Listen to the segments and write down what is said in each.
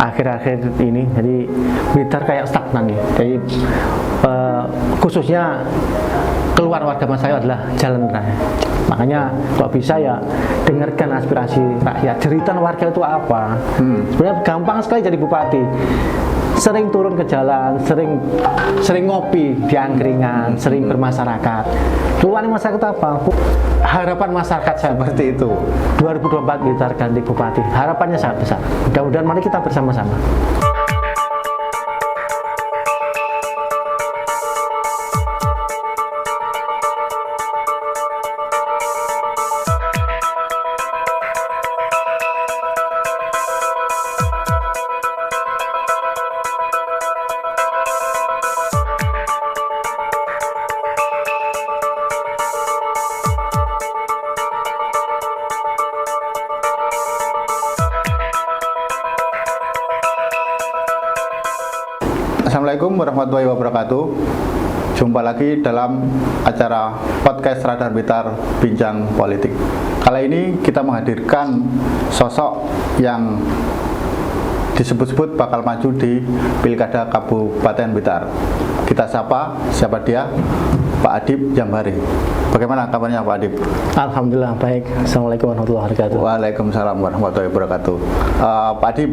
akhir-akhir ini. Jadi Blitar kayak stagnan nih. Jadi khususnya keluar warga Masayu adalah jalan raya. Makanya kalau bisa ya dengarkan aspirasi rakyat. Jeritan warga itu apa? Sebenarnya gampang sekali jadi bupati. Sering turun ke jalan, sering ngopi di angkringan, sering bermasyarakat. Keluar masyarakat apa? Harapan masyarakat saya seperti itu. 2024 Blitar ganti bupati. Harapannya sangat besar. Mudah-mudahan mari kita bersama-sama. Assalamualaikum warahmatullahi wabarakatuh. Jumpa lagi dalam acara podcast Radar Blitar Bincang Politik. Kali ini kita menghadirkan sosok yang disebut-sebut bakal maju di Pilkada Kabupaten Blitar. Kita sapa, siapa dia? Pak Adib Jamhari. Bagaimana kabarnya Pak Adib? Alhamdulillah baik. Assalamualaikum warahmatullahi wabarakatuh. Waalaikumsalam warahmatullahi wabarakatuh. Pak Adib,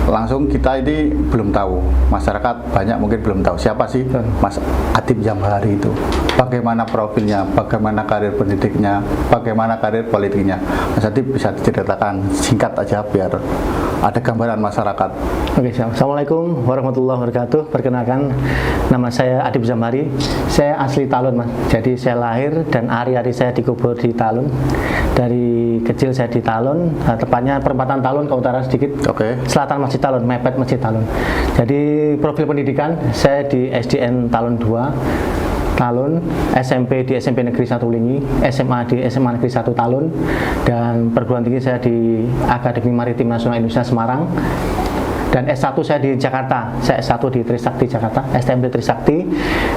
langsung kita ini belum tahu, masyarakat banyak mungkin belum tahu siapa sih Mas Adib Jamhari itu. Bagaimana profilnya, bagaimana karir pendidiknya, bagaimana karir politiknya. Mas Adib bisa diceritakan singkat aja biar ada gambaran masyarakat. Oke, Assalamualaikum warahmatullahi wabarakatuh. Perkenalkan, nama saya Adib Jamhari. Saya asli Talun, Mas. Jadi saya lahir dan hari-hari saya dikubur di Talun. Dari kecil saya di Talun, tepatnya perempatan Talun ke utara sedikit. Oke. Selatan Masjid Talun, mepet Masjid Talun. Jadi profil pendidikan saya di SDN Talun 2. Talun, SMP di SMP Negeri 1 Lingi, SMA di SMA Negeri 1 Talun, dan perguruan tinggi saya di Akademi Maritim Nasional Indonesia Semarang. Dan S1 saya di Jakarta, saya S1 di Trisakti Jakarta, STMT Trisakti,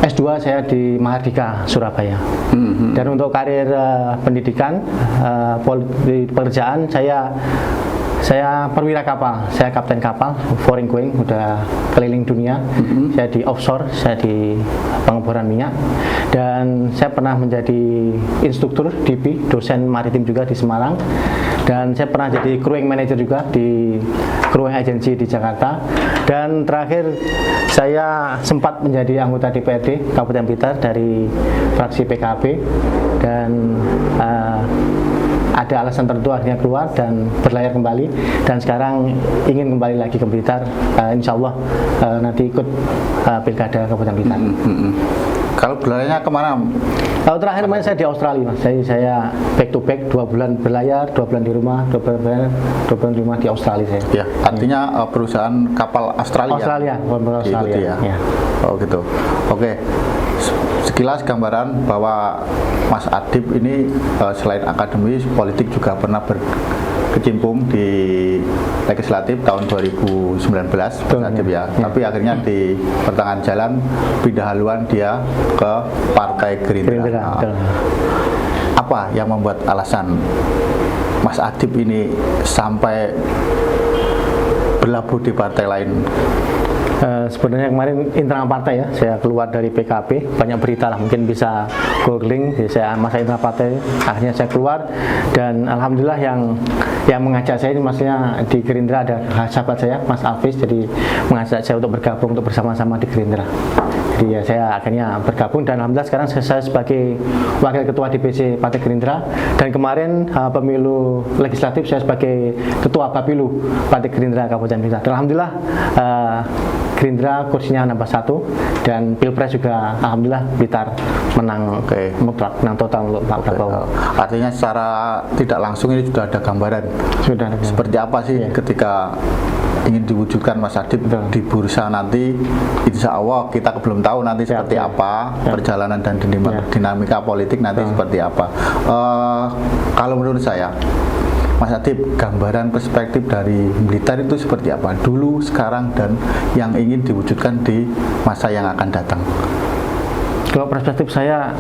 S2 saya di Mahardika Surabaya. Dan untuk karir pendidikan, di pekerjaan saya perwira kapal, saya kapten kapal, foreign going, udah keliling dunia. Saya di offshore, saya di pengeboran minyak, dan saya pernah menjadi instruktur DP, dosen maritim juga di Semarang, dan saya pernah jadi crewing manager juga di crewing agency di Jakarta, dan terakhir saya sempat menjadi anggota DPRD Kabupaten Blitar dari fraksi PKB, dan ada alasan tertentu akhirnya keluar dan berlayar kembali, dan sekarang ingin kembali lagi ke Blitar. Insya Allah nanti ikut Pilkada Kabupaten Blitar. Kalau berlayarnya kemana? Kalau terakhir kemarin saya di Australia, Mas. Saya back to back, 2 bulan berlayar, 2 bulan di rumah, 2 bulan berlayar, 2 bulan di rumah di Australia saya. Ya, artinya perusahaan kapal Australia. Australia. Ya. Ya. Oh gitu. Oke. Sekilas gambaran bahwa Mas Adib ini selain akademis, politik juga pernah berkecimpung di legislatif tahun 2019, Mas Adib ya. Tapi akhirnya di pertengahan jalan pindah haluan dia ke Partai Gerindra. Apa yang membuat alasan Mas Adib ini sampai berlabuh di partai lain? Sebenarnya kemarin internal partai ya, saya keluar dari PKB, banyak berita lah, mungkin bisa googling. Saya masa internal partai, akhirnya saya keluar, dan alhamdulillah yang mengajak saya ini maksudnya di Gerindra ada sahabat saya, Mas Alvis, jadi mengajak saya untuk bergabung, untuk bersama-sama di Gerindra. Jadi ya saya akhirnya bergabung, dan alhamdulillah sekarang saya sebagai wakil ketua DPC Partai Gerindra, dan kemarin pemilu legislatif saya sebagai ketua Bapilu Partai Gerindra Kabupaten Blitar. Alhamdulillah Gerindra kursinya nambah 1, dan Pilpres juga alhamdulillah Blitar menang mutlak, menang total untuk Pak Prabowo. Artinya secara tidak langsung ini sudah ada gambaran. Sudah ada. Seperti apa sih ketika ingin diwujudkan Mas Adib di bursa nanti? Insya Allah kita belum tahu nanti seperti apa perjalanan dan dinamika politik nanti seperti apa. Kalau menurut saya, Mas Adib, gambaran perspektif dari Blitar itu seperti apa dulu, sekarang, dan yang ingin diwujudkan di masa yang akan datang? Kalau perspektif saya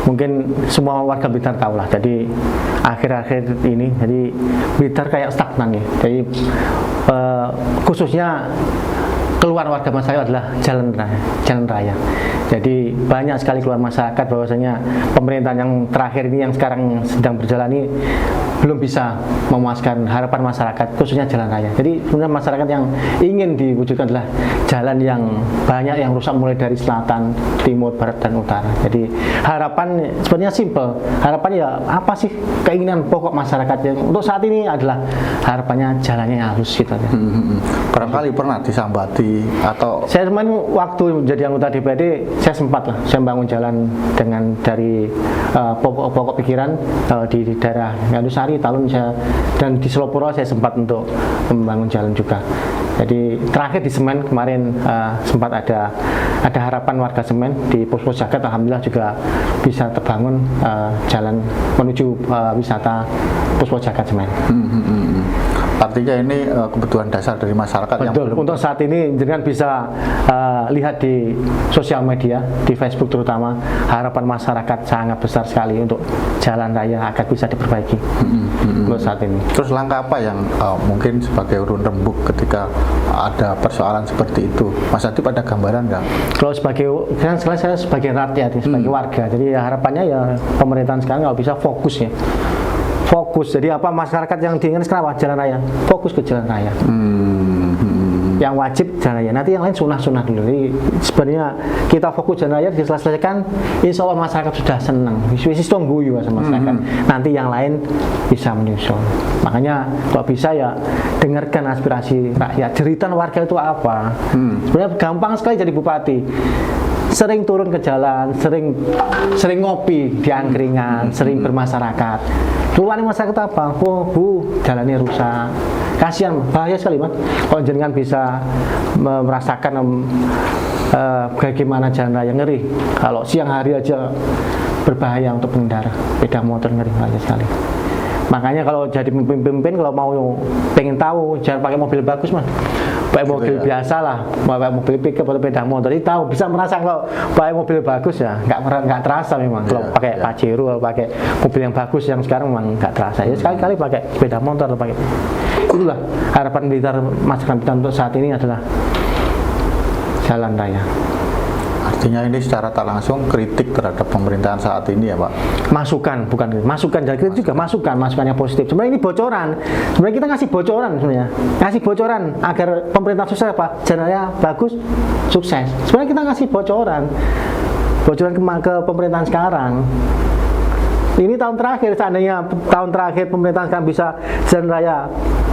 mungkin semua warga Blitar tahu lah. Jadi akhir-akhir ini jadi Blitar kayak stagnan nih. Jadi khususnya keluhan warga masyarakat adalah jalan raya. Jadi banyak sekali keluhan masyarakat bahwasanya pemerintahan yang terakhir ini yang sekarang sedang berjalan ini belum bisa memuaskan harapan masyarakat, khususnya jalan raya. Jadi sebenarnya masyarakat yang ingin diwujudkan adalah jalan yang banyak yang rusak mulai dari selatan, timur, barat, dan utara. Jadi harapan sebenarnya simple. Harapan ya apa sih keinginan pokok masyarakat yang untuk saat ini adalah harapannya jalannya halus gitu aja. Barangkali pernah disambati atau saya kemarin waktu jadi anggota DPRD saya sempat lah saya bangun jalan dengan dari pokok pikiran di daerah Gandusari, Talun dan di Selopuro saya sempat untuk membangun jalan juga. Jadi terakhir di Semen kemarin sempat ada harapan warga Semen di Posko Jagat, alhamdulillah juga bisa terbangun jalan menuju wisata Posko Jagat Semen. Artinya ini kebutuhan dasar dari masyarakat. Betul. Yang belum. Untuk saat ini dengan bisa lihat di sosial media, di Facebook terutama, harapan masyarakat sangat besar sekali untuk jalan raya agar bisa diperbaiki untuk saat ini. Terus langkah apa yang mungkin sebagai urun rembuk ketika ada persoalan seperti itu? Mas Adib ada gambaran nggak? Kalau saya sebagai rakyat, sebagai warga, jadi ya harapannya ya pemerintahan sekarang kalau bisa fokus ya. Fokus, jadi apa masyarakat yang diinginkan sekarang apa? Jalan raya, fokus ke jalan raya. Yang wajib jalan raya, nanti yang lain sunah-sunah dulu. Jadi sebenarnya kita fokus jalan raya diselesaikan, insya Allah masyarakat sudah senang. Wis tunggu sama masyarakat. Nanti yang lain bisa menyusul. Makanya kalau bisa ya dengarkan aspirasi rakyat. Jeritan warga itu apa? Sebenarnya gampang sekali jadi bupati. Sering turun ke jalan, sering ngopi di angkringan, sering bermasyarakat. Keluhan masyarakat apa? Oh bu, jalannya rusak. Kasihan, bahaya sekali mas. Kalau jenengan bisa merasakan bagaimana jalan raya, ngeri. Kalau siang hari aja berbahaya untuk pengendara, sepeda motor, ngeri bahaya sekali. Makanya kalau jadi pemimpin, kalau mau pengen tahu, jangan pakai mobil bagus mas. Pakai mobil biasa lah, pakai mobil pickup atau sepeda motor. Jadi tahu, bisa merasa kalau pakai mobil bagus ya, nggak terasa memang. Kalau pakai Pajero, pakai mobil yang bagus yang sekarang memang nggak terasa. Ya sekali-kali pakai sepeda motor atau pakai. Itulah harapan Blitar masyarakat Blitar untuk saat ini adalah jalan raya. Artinya ini secara tak langsung kritik terhadap pemerintahan saat ini ya Pak? Masukan, bukan masukan, jadi kritik juga masukan yang positif. Sebenarnya ini bocoran, sebenarnya kita ngasih bocoran sebenarnya, ngasih bocoran agar pemerintah sukses apa? Jalan raya bagus, sukses. Sebenarnya kita ngasih bocoran ke pemerintahan sekarang. Ini tahun terakhir, seandainya tahun terakhir pemerintahan sekarang bisa jalan raya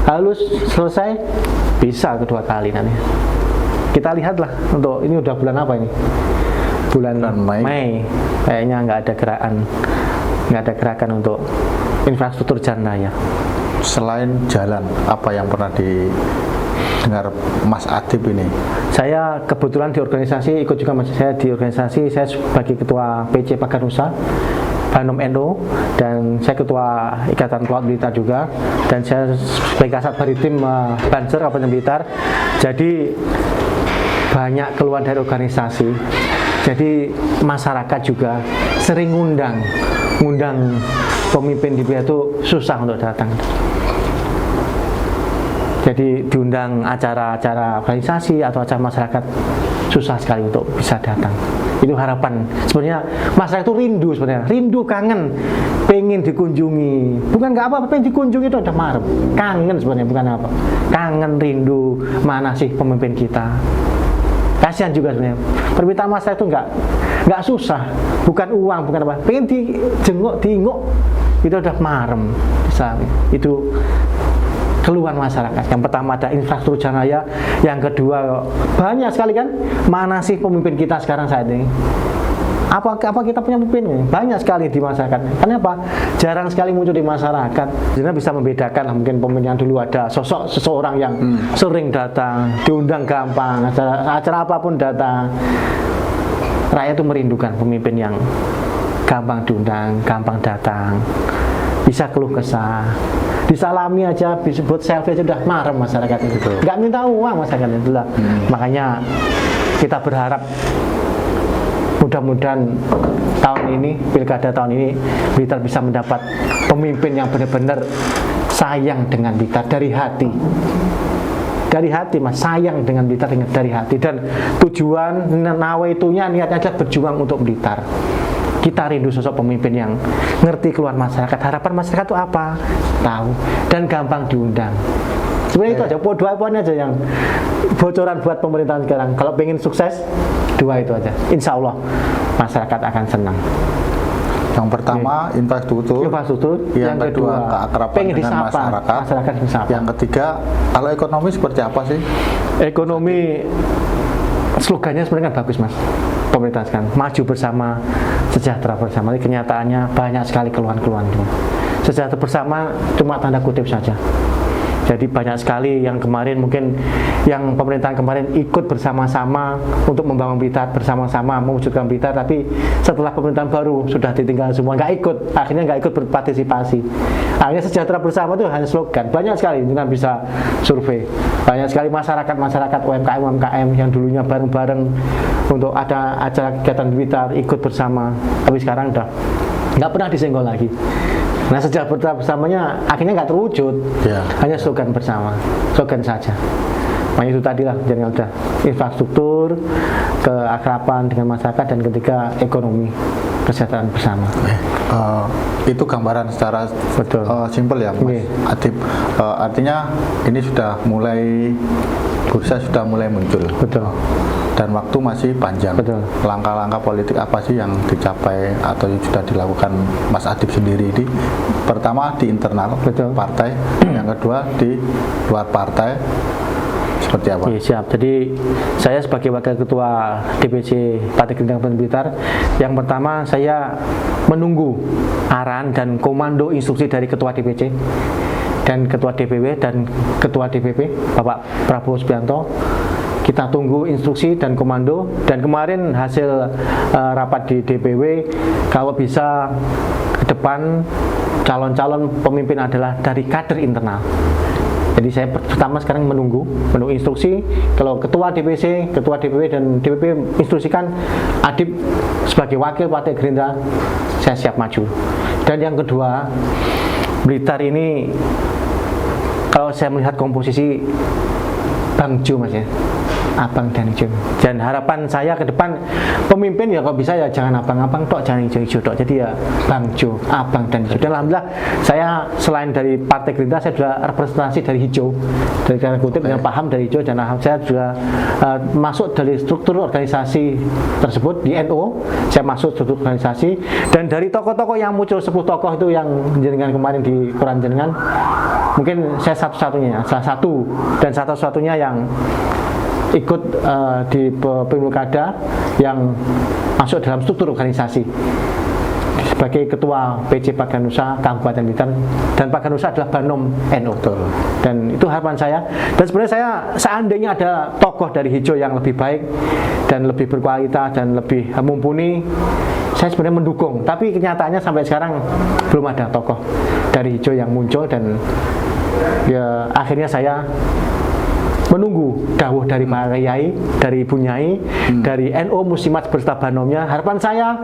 halus selesai, bisa kedua kali nanti. Kita lihatlah untuk ini udah bulan apa ini? Bulan Mei. Kayaknya nggak ada gerakan untuk infrastruktur jalan raya. Selain jalan, apa yang pernah didengar Mas Adib ini? Saya kebetulan di organisasi ikut juga mas. Saya di organisasi, saya sebagai ketua PC Paganusa Banom NU, dan saya ketua Ikatan Pelaut Blitar juga, dan saya sebagai Kasat Maritim Banser Kabupaten Blitar. Jadi banyak keluhan dari organisasi. Jadi masyarakat juga sering ngundang pemimpin di Blitar itu susah untuk datang. Jadi diundang acara-acara organisasi atau acara masyarakat susah sekali untuk bisa datang. Itu harapan. Sebenarnya masyarakat itu rindu, kangen, pengen dikunjungi. Bukan nggak apa-apa, pengen dikunjungi itu udah marah. Kangen sebenarnya, bukan apa. Kangen, rindu, mana sih pemimpin kita. Kasihan juga sebenarnya. Permintaan masyarakat itu nggak susah, bukan uang, bukan apa. Pengen diinguk, itu udah marem. Itu keluhan masyarakat. Yang pertama ada infrastruktur jalan raya, yang kedua banyak sekali kan, mana sih pemimpin kita sekarang saat ini? Apa kita punya pemimpin? Banyak sekali di masyarakat. Kenapa? Jarang sekali muncul di masyarakat. Jadi bisa membedakan lah, mungkin pemimpin yang dulu ada sosok seseorang yang sering datang, diundang gampang, acara apapun datang. Rakyat itu merindukan pemimpin yang gampang diundang, gampang datang, bisa keluh kesah. Disalami aja, disebut selfie aja udah marah masyarakat itu. Nggak minta uang masyarakat itu lah. Makanya kita berharap mudah-mudahan tahun ini, pilkada tahun ini, Blitar bisa mendapat pemimpin yang benar-benar sayang dengan Blitar dari hati. Dari hati mas, sayang dengan Blitar dari hati. Dan tujuan nawaitunya, niatnya adalah berjuang untuk Blitar. Kita rindu sosok pemimpin yang ngerti keluhan masyarakat. Harapan masyarakat itu apa? Tahu. Dan gampang diundang. Sebenarnya itu aja, dua poin aja yang bocoran buat pemerintahan sekarang. Kalau pengen sukses, dua itu aja. Insya Allah masyarakat akan senang. Yang pertama infrastruktur, yang kedua keakraban dengan masyarakat, yang ketiga kalau ekonomi seperti apa sih? Ekonomi slogannya sebenarnya kan bagus mas, pemerintah sekarang maju bersama, sejahtera bersama. Tapi kenyataannya banyak sekali keluhan-keluhan. Sejahtera bersama cuma tanda kutip saja. Jadi banyak sekali yang kemarin mungkin yang pemerintahan kemarin ikut bersama-sama untuk membangun Blitar, bersama-sama mewujudkan Blitar, tapi setelah pemerintahan baru sudah ditinggal semua, nggak ikut, akhirnya nggak ikut berpartisipasi. Akhirnya sejahtera bersama itu hanya slogan. Banyak sekali, jangan bisa survei. Banyak sekali masyarakat UMKM yang dulunya bareng-bareng untuk ada acara kegiatan Blitar ikut bersama, tapi sekarang udah nggak pernah disenggol lagi. Nah sejahtera bersamanya akhirnya nggak terwujud, hanya slogan bersama, slogan saja. Makanya itu tadi lah, jadi udah infrastruktur, keakraban dengan masyarakat, dan ketiga ekonomi, kesejahteraan bersama. Itu gambaran secara simpel ya Mas Adib. Artinya ini sudah mulai, bursa sudah mulai muncul. Betul. Dan waktu masih panjang. Betul. Langkah-langkah politik apa sih yang dicapai atau yang sudah dilakukan Mas Adib sendiri ini? Pertama di internal partai, yang kedua di luar partai, seperti apa? Iya, siap. Jadi saya sebagai wakil ketua DPC Partai Gerindra Kabupaten Blitar, yang pertama saya menunggu arahan dan komando instruksi dari ketua DPC dan ketua DPW dan ketua DPP Bapak Prabowo Subianto. Kita tunggu instruksi dan komando, dan kemarin hasil rapat di DPW, kalau bisa ke depan calon-calon pemimpin adalah dari kader internal. Jadi saya pertama sekarang menunggu instruksi. Kalau ketua DPC, ketua DPW dan DPP instruksikan Adib sebagai wakil Partai Gerindra, saya siap maju. Dan yang kedua, Blitar ini kalau saya melihat komposisi Bang Jo mas ya, abang dan hijau. Dan harapan saya ke depan pemimpin ya kalau bisa ya jangan abang-abang tok, jangan hijau-hijau tok. Jadi ya Bang Jo, abang dan hijau. Dan alhamdulillah saya selain dari Partai Gerindra, saya juga representasi dari hijau, dari tanda kutip yang paham dari hijau, dan saya juga masuk dari struktur organisasi tersebut di NU. Saya masuk struktur organisasi, dan dari tokoh-tokoh yang muncul 10 tokoh itu yang jenengan kemarin di Quran jenengan, mungkin saya satu-satunya, salah satu dan satu-satunya yang ikut di Pilkada yang masuk dalam struktur organisasi sebagai ketua PC Paganusa Kabupaten Blitar, dan Paganusa adalah Banom NU. Dan itu harapan saya. Dan sebenarnya saya seandainya ada tokoh dari hijau yang lebih baik dan lebih berkualitas dan lebih mumpuni, saya sebenarnya mendukung. Tapi kenyataannya sampai sekarang belum ada tokoh dari hijau yang muncul, dan ya akhirnya saya menunggu dawuh dari Pak Yai, dari Ibu Nyai, dari NU Muslimat beserta Banomnya. Harapan saya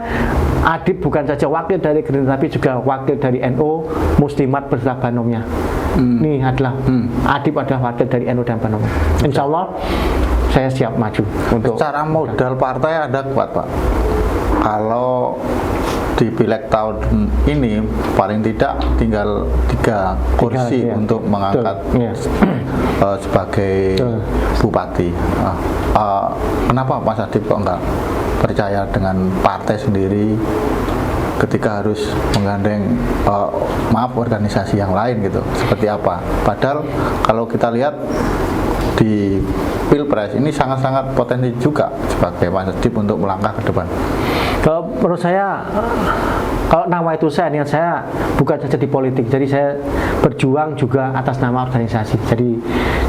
Adib bukan saja wakil dari Gerindra, tapi juga wakil dari NU Muslimat beserta Banomnya. Ini adalah Adib adalah wakil dari NU dan Banomnya. Insya Allah saya siap maju. Untuk secara modal partai ada kuat Pak. Kalau di pileg tahun ini paling tidak tinggal 3 kursi untuk mengangkat sebagai bupati. Kenapa Mas Adib kok enggak percaya dengan partai sendiri ketika harus menggandeng organisasi yang lain gitu? Seperti apa? Padahal kalau kita lihat di Pilpres ini sangat-sangat potensi juga sebagai Mas Adib untuk melangkah ke depan. Kalau menurut saya, kalau nama itu niat saya bukan saja di politik, jadi saya berjuang juga atas nama organisasi. Jadi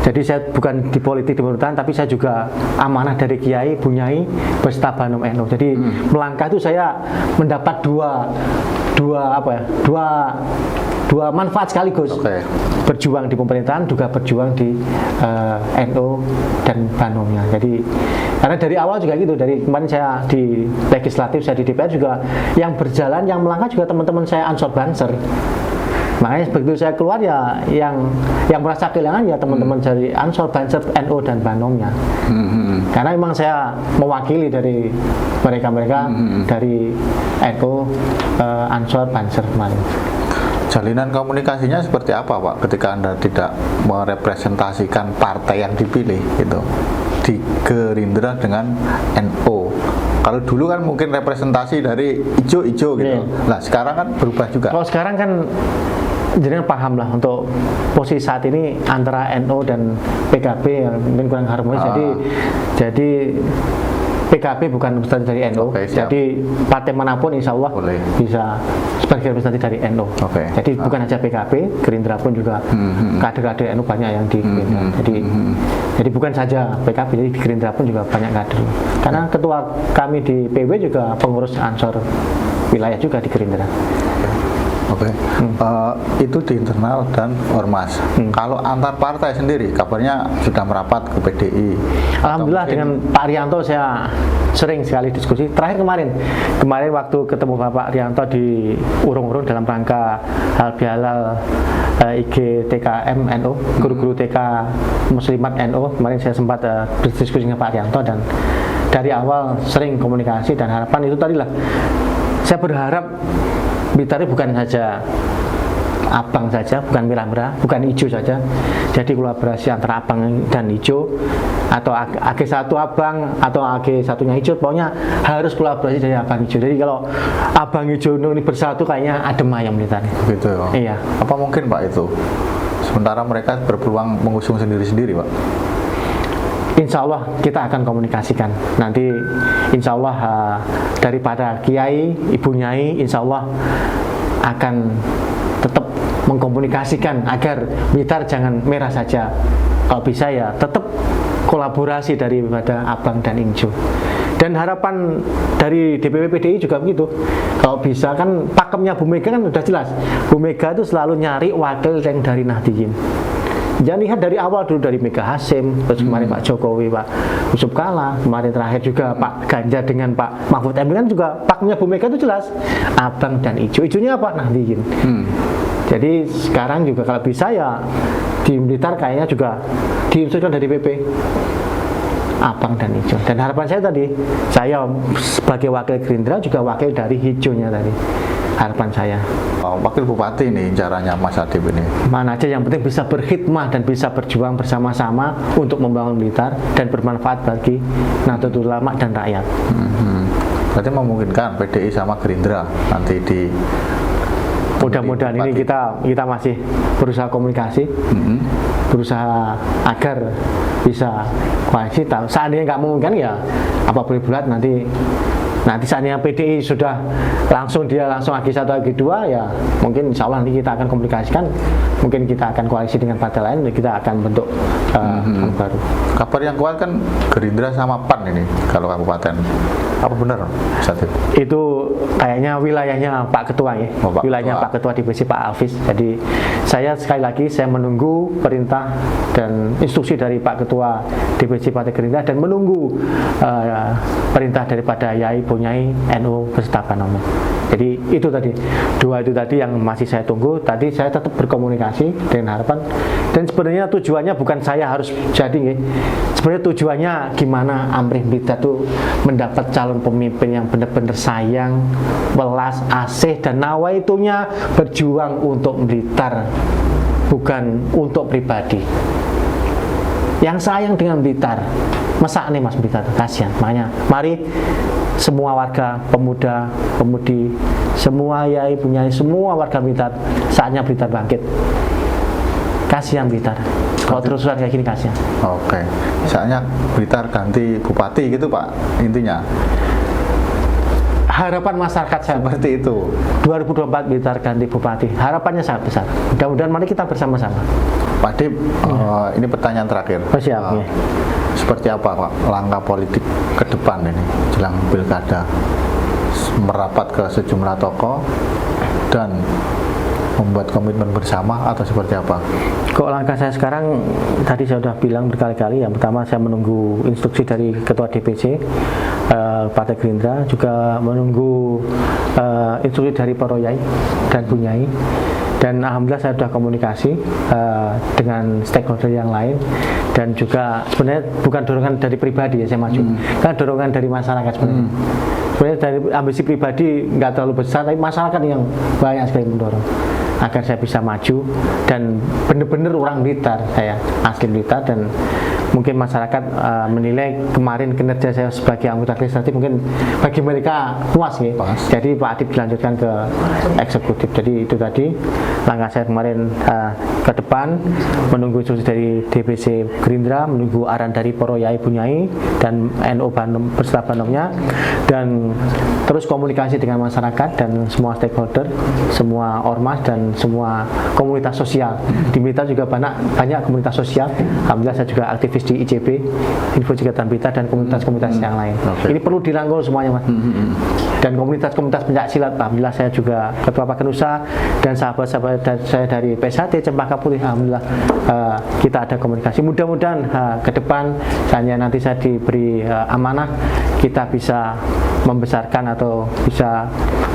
Jadi saya bukan di politik di pemerintahan, tapi saya juga amanah dari Kiai, Bunyai, beserta Banom NU. Jadi melangkah itu saya mendapat dua manfaat sekaligus. Berjuang di pemerintahan juga berjuang di NU dan Banomnya. Jadi karena dari awal juga gitu, dari kemarin saya di legislatif, saya di DPR juga yang berjalan, yang melangkah juga teman-teman saya Ansor Banser. Makanya begitu saya keluar ya yang merasa kehilangan ya teman-teman dari Ansor Banser, NU dan Banomnya. Karena memang saya mewakili dari mereka dari NU, Ansor Banser kemarin. Jalinan komunikasinya seperti apa Pak ketika Anda tidak merepresentasikan partai yang dipilih gitu di Gerindra dengan NU? Kalau dulu kan mungkin representasi dari ijo-ijo gitu. Nah sekarang kan berubah juga. Kalau sekarang kan jadi paham lah untuk posisi saat ini antara NU dan PKB yang mungkin kurang harmonis. Jadi PKB bukan representasi dari NU. Jadi partai manapun insya Allah bisa sebagai representasi dari NU. Jadi bukan hanya PKB, Gerindra pun juga kader-kader NU banyak yang di Gerindra. Jadi bukan saja PKB, jadi di Gerindra pun juga banyak kader. Karena ketua kami di PW juga pengurus Ansor wilayah juga di Gerindra. Itu di internal dan ormas. Kalau antar partai sendiri, kabarnya sudah merapat ke PDI. Alhamdulillah dengan Pak Rianto saya sering sekali diskusi. Terakhir kemarin waktu ketemu Bapak Rianto di Urung-Urung dalam rangka halal bihalal IG TKM NU, guru-guru TK Muslimat NU. Kemarin saya sempat berdiskusi dengan Pak Rianto dan dari awal sering komunikasi dan harapan itu tadilah. Saya berharap Blitar bukan saja abang saja, bukan merah-merah, bukan hijau saja. Jadi kolaborasi antara abang dan hijau, atau AG1 abang atau AG1-nya hijau, pokoknya harus kolaborasi dari abang hijau. Jadi kalau abang hijau ini bersatu kayaknya adem ayam Blitar. Gitu ya. Iya. Apa mungkin Pak itu? Sementara mereka berpeluang mengusung sendiri-sendiri Pak. Insya Allah kita akan komunikasikan. Nanti insya Allah daripada Kiai, Ibu Nyai, insya Allah akan tetap mengkomunikasikan agar Blitar jangan merah saja. Kalau bisa ya tetap kolaborasi daripada abang dan hijau. Dan harapan dari DPP PDI juga begitu. Kalau bisa kan pakemnya Bu Mega kan sudah jelas. Bu Mega itu selalu nyari wakil yang dari Nahdliyin. Jangan lihat dari awal dulu dari Mega Hasim, terus kemarin Pak Jokowi, Pak Yusuf Kala, kemarin terakhir juga Pak Ganjar dengan Pak Mahfud MD kan juga paknya Bu Mega itu jelas abang dan hijau. Hijaunya apa? Nahdliyin. Jadi sekarang juga kalau bisa ya di Blitar kayaknya juga diusulkan dari PP abang dan hijau. Dan harapan saya tadi, saya sebagai wakil Gerindra juga wakil dari hijaunya tadi. Harapan saya. Wakil Bupati nih caranya Mas Adib ini. Mana aja yang penting bisa berkhidmah dan bisa berjuang bersama-sama untuk membangun Blitar dan bermanfaat bagi Nahdlatul Ulama dan rakyat. Berarti memungkinkan PDI sama Gerindra nanti di mudah-mudahan ini kita masih berusaha komunikasi, berusaha agar bisa koalisi. Seandainya nggak memungkinkan ya apa boleh buat nanti saatnya PDI sudah langsung AG1 AG2 ya mungkin insya Allah nanti kita akan komunikasikan, mungkin kita akan koalisi dengan partai lain, kita akan bentuk baru. Kabar yang kuat kan Gerindra sama PAN ini kalau kabupaten, apa benar Satip? Itu kayaknya wilayahnya Pak Ketua ya, wilayahnya Pak Ketua divisi Pak Alvis. Jadi saya sekali lagi saya menunggu perintah dan instruksi dari Pak Ketua divisi Partai Gerindra dan menunggu perintah daripada Yai Bunyai NU beserta Banom. Jadi itu tadi, dua itu tadi yang masih saya tunggu. Tadi saya tetap berkomunikasi dengan harapan, dan sebenarnya tujuannya bukan saya harus jadi nih. Sebenarnya tujuannya gimana Amrih Blitar itu mendapat calon pemimpin yang benar-benar sayang, welas, asih, dan nawaitunya berjuang untuk Blitar, bukan untuk pribadi. Yang sayang dengan Blitar, masa nih Mas Blitar, kasihan. Makanya mari semua warga, pemuda, pemudi, semua yai punya semua warga Blitar, saatnya Blitar bangkit. Kasihan Blitar, kalau terus-terusan kayak gini kasihan. Oke, misalnya Blitar ganti bupati gitu Pak, intinya. Harapan masyarakat saya seperti itu. 2024 Blitar ganti bupati, harapannya sangat besar. Mudah-mudahan mari kita bersama-sama. Pak Adip, ini pertanyaan terakhir. Oh, siap, ya. Seperti apa Pak langkah politik ke depan ini jelang pilkada? Merapat ke sejumlah tokoh dan membuat komitmen bersama atau seperti apa? Kok langkah saya sekarang, tadi saya sudah bilang berkali-kali, yang pertama saya menunggu instruksi dari Ketua DPC Partai Gerindra, juga menunggu instruksi dari Para Yai dan Bunyai, dan alhamdulillah saya sudah komunikasi dengan stakeholder yang lain, dan juga sebenarnya bukan dorongan dari pribadi ya saya maju, kan dorongan dari masyarakat sebenarnya. Sebenarnya dari ambisi pribadi nggak terlalu besar, tapi masyarakat yang banyak sekali mendorong agar saya bisa maju, dan benar-benar orang Blitar, saya asli Blitar, dan mungkin masyarakat menilai kemarin kinerja saya sebagai anggota legislatif mungkin bagi mereka puas ya. Jadi Pak Adip dilanjutkan ke eksekutif. Jadi itu tadi langkah saya kemarin ke depan, menunggu instruksi dari DPC Gerindra, menunggu arahan dari Para Yai Bunyai dan NU Bandung beserta Bandungnya, dan terus komunikasi dengan masyarakat dan semua stakeholder, semua ormas dan semua komunitas sosial. Di Blitar juga banyak komunitas sosial. Alhamdulillah saya juga aktivis di ICB, Info Cegatan Blitar, dan komunitas-komunitas yang lain. Ini perlu dirangkul semuanya, Mas. Dan komunitas-komunitas pencak silat, alhamdulillah saya juga Ketua Pakenusa, dan sahabat-sahabat saya dari PSHT Cempaka Putih, alhamdulillah kita ada komunikasi. Mudah-mudahan ke depan hanya nanti saya diberi amanah, kita bisa membesarkan atau bisa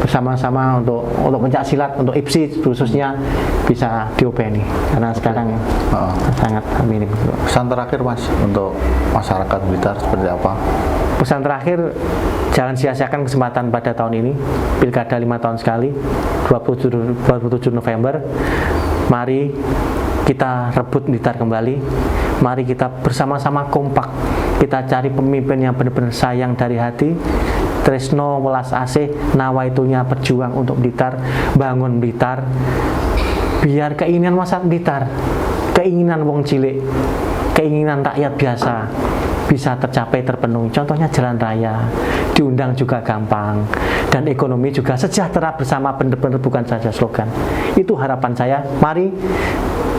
bersama-sama untuk pencak silat, untuk IPSI khususnya bisa diopeni, karena sekarang sangat minim. Pesan terakhir Mas untuk masyarakat Blitar seperti apa? Pesan terakhir, jangan sia-siakan kesempatan pada tahun ini, pilkada 5 tahun sekali, 27 November, mari kita rebut Blitar kembali, mari kita bersama-sama kompak, kita cari pemimpin yang benar-benar sayang dari hati, tresno welas asih, nawaitunya berjuang untuk Blitar, bangun Blitar, biar keinginan masyarakat Blitar, keinginan wong cilik, keinginan rakyat biasa bisa tercapai, terpenuhi. Contohnya jalan raya, diundang juga gampang, dan ekonomi juga sejahtera bersama, benar-benar bukan saja slogan. Itu harapan saya. Mari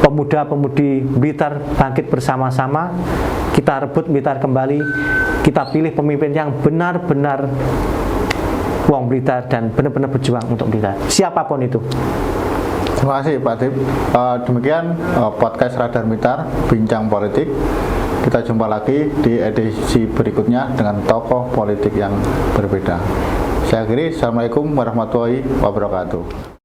pemuda-pemudi Blitar bangkit bersama-sama, kita rebut Blitar kembali, kita pilih pemimpin yang benar-benar wong Blitar dan benar-benar berjuang untuk Blitar, siapapun itu. Terima kasih Pak Adip. Demikian podcast Radar Blitar, bincang politik. Kita jumpa lagi di edisi berikutnya dengan tokoh politik yang berbeda. Saya akhiri, Assalamualaikum warahmatullahi wabarakatuh.